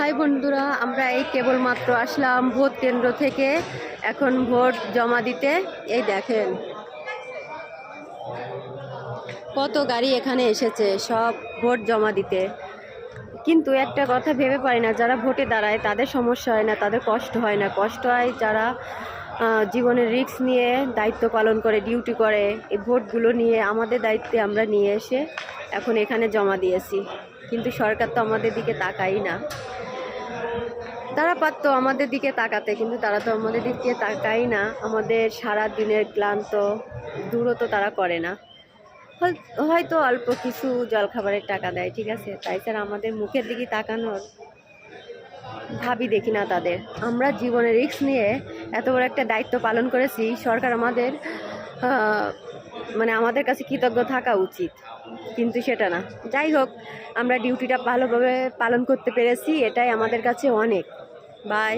High বন্ধুরা, আমরা এই কেবলমাত্র আসলাম ভোট কেন্দ্র থেকে। এখন ভোট জমা দিতে। এই দেখেন কত গাড়ি এখানে এসেছে, সব ভোট জমা দিতে। কিন্তু একটা কথা ভেবে পারি না, যারা ভোটে দাঁড়ায় তাদের সমস্যা হয় না, তাদের কষ্ট হয় না। কষ্ট হয় যারা জীবনের রিস্ক নিয়ে দায়িত্ব পালন করে, ডিউটি করে। এই ভোটগুলো নিয়ে আমাদের দায়িত্বে আমরা নিয়ে এসে এখন এখানে জমা দিয়েছি। কিন্তু সরকার তো আমাদের দিকে তাকাই না। তারা পারতো আমাদের দিকে তাকাতে, কিন্তু তারা তো আমাদের দিকে তাকাই না। আমাদের সারা দিনের ক্লান্ত দূরও তো তারা করে না। হয়তো অল্প কিছু জলখাবারের টাকা দেয়, ঠিক আছে, তাই স্যার আমাদের মুখের দিকে তাকানোর ভাবি দেখি না তাদের। আমরা জীবনের রিস্ক নিয়ে এত বড় একটা দায়িত্ব পালন করেছি। সরকার আমাদের আমাদের কাছে কৃতজ্ঞ থাকা উচিত, কিন্তু সেটা না। যাই হোক, আমরা ডিউটিটা ভালোভাবে পালন করতে পেরেছি, এটাই আমাদের কাছে অনেক। বাই।